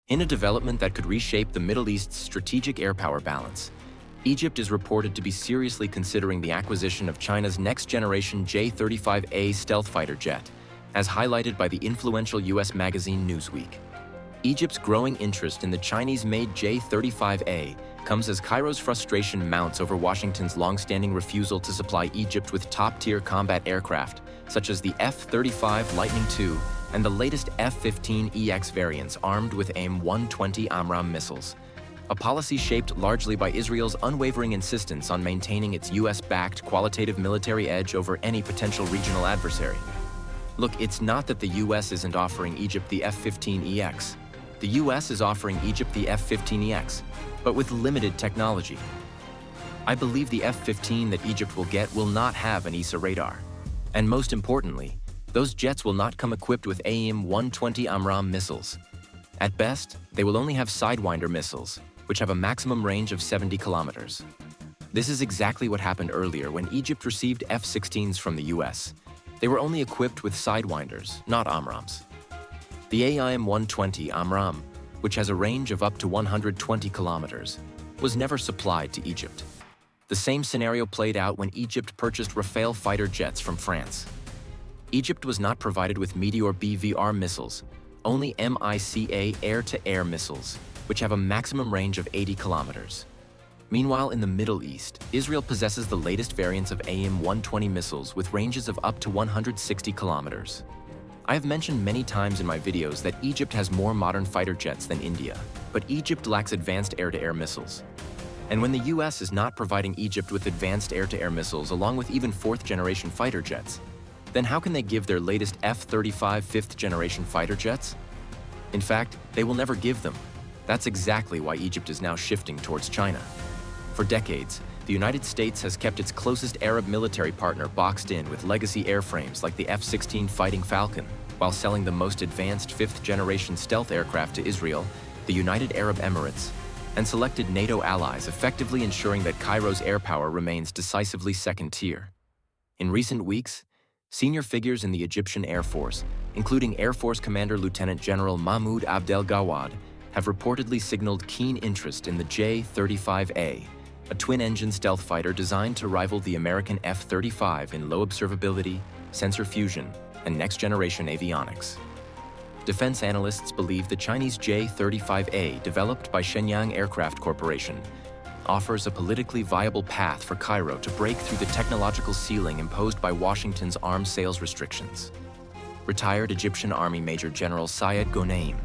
In a development that could reshape the Middle East's strategic air power balance, Egypt is reported to be seriously considering the acquisition of China's next-generation J-35A stealth fighter jet, as highlighted by the influential U.S. magazine Newsweek. Egypt's growing interest in the Chinese-made J-35A comes as Cairo's frustration mounts over Washington's long-standing refusal to supply Egypt with top-tier combat aircraft, such as the F-35 Lightning II and the latest F-15EX variants armed with AIM-120 AMRAAM missiles, a policy shaped largely by Israel's unwavering insistence on maintaining its US-backed qualitative military edge over any potential regional adversary. Look, it's not that the US isn't offering Egypt the F-15EX. The US is offering Egypt the F-15EX, but with limited technology. I believe the F-15 that Egypt will get will not have an ESA radar. And most importantly, those jets will not come equipped with AIM-120 AMRAAM missiles. At best, they will only have Sidewinder missiles, which have a maximum range of 70 kilometers. This is exactly what happened earlier when Egypt received F-16s from the US. They were only equipped with Sidewinders, not AMRAAMs. The AIM-120 AMRAAM, which has a range of up to 120 kilometers, was never supplied to Egypt. The same scenario played out when Egypt purchased Rafale fighter jets from France. Egypt was not provided with Meteor BVR missiles, only MICA air-to-air missiles, which have a maximum range of 80 kilometers. Meanwhile, in the Middle East, Israel possesses the latest variants of AIM-120 missiles with ranges of up to 160 kilometers. I have mentioned many times in my videos that Egypt has more modern fighter jets than India, but Egypt lacks advanced air-to-air missiles. And when the US is not providing Egypt with advanced air-to-air missiles along with even fourth-generation fighter jets, then how can they give their latest F-35 fifth-generation fighter jets? In fact, they will never give them. That's exactly why Egypt is now shifting towards China. For decades, the United States has kept its closest Arab military partner boxed in with legacy airframes like the F-16 Fighting Falcon, while selling the most advanced fifth-generation stealth aircraft to Israel, the United Arab Emirates, and selected NATO allies, effectively ensuring that Cairo's air power remains decisively second-tier. In recent weeks, senior figures in the Egyptian Air Force, including Air Force Commander Lieutenant General Mahmoud Abdel Gawad, have reportedly signaled keen interest in the J-35A, a twin-engine stealth fighter designed to rival the American F-35 in low observability, sensor fusion, and next-generation avionics. Defense analysts believe the Chinese J-35A, developed by Shenyang Aircraft Corporation, offers a politically viable path for Cairo to break through the technological ceiling imposed by Washington's arms sales restrictions. Retired Egyptian Army Major General Syed Ghonaim,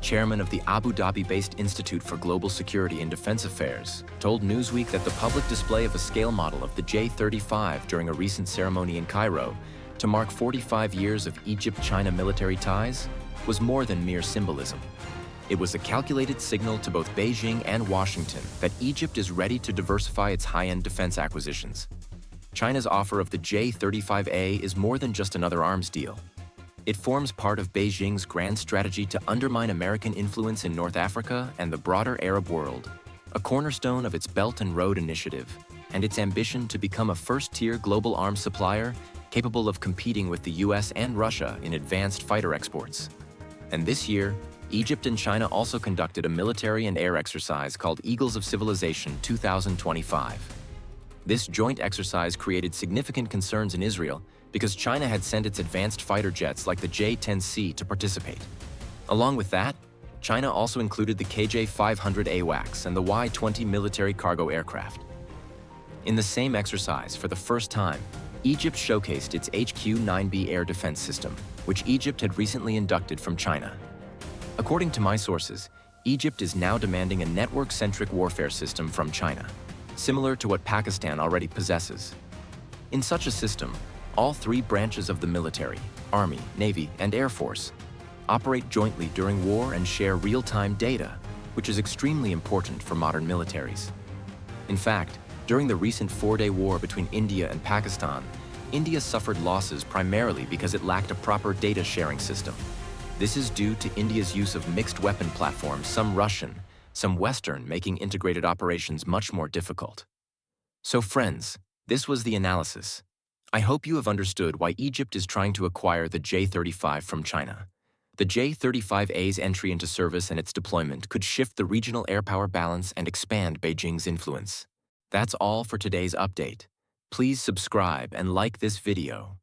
chairman of the Abu Dhabi-based Institute for Global Security and Defense Affairs, told Newsweek that the public display of a scale model of the J-35 during a recent ceremony in Cairo to mark 45 years of Egypt-China military ties was more than mere symbolism. It was a calculated signal to both Beijing and Washington that Egypt is ready to diversify its high-end defense acquisitions. China's offer of the J-35A is more than just another arms deal. It forms part of Beijing's grand strategy to undermine American influence in North Africa and the broader Arab world, a cornerstone of its Belt and Road Initiative, and its ambition to become a first-tier global arms supplier capable of competing with the US and Russia in advanced fighter exports. And this year, Egypt and China also conducted a military and air exercise called Eagles of Civilization 2025. This joint exercise created significant concerns in Israel because China had sent its advanced fighter jets like the J-10C to participate. Along with that, China also included the KJ-500 AWACS and the Y-20 military cargo aircraft. In the same exercise, for the first time, Egypt showcased its HQ-9B air defense system, which Egypt had recently inducted from China. According to my sources, Egypt is now demanding a network-centric warfare system from China, similar to what Pakistan already possesses. In such a system, all three branches of the military, Army, Navy, and Air Force, operate jointly during war and share real-time data, which is extremely important for modern militaries. In fact, during the recent four-day war between India and Pakistan, India suffered losses primarily because it lacked a proper data sharing system. This is due to India's use of mixed weapon platforms, some Russian, some Western, making integrated operations much more difficult. So friends, this was the analysis. I hope you have understood why Egypt is trying to acquire the J-35 from China. The J-35A's entry into service and its deployment could shift the regional air power balance and expand Beijing's influence. That's all for today's update. Please subscribe and like this video.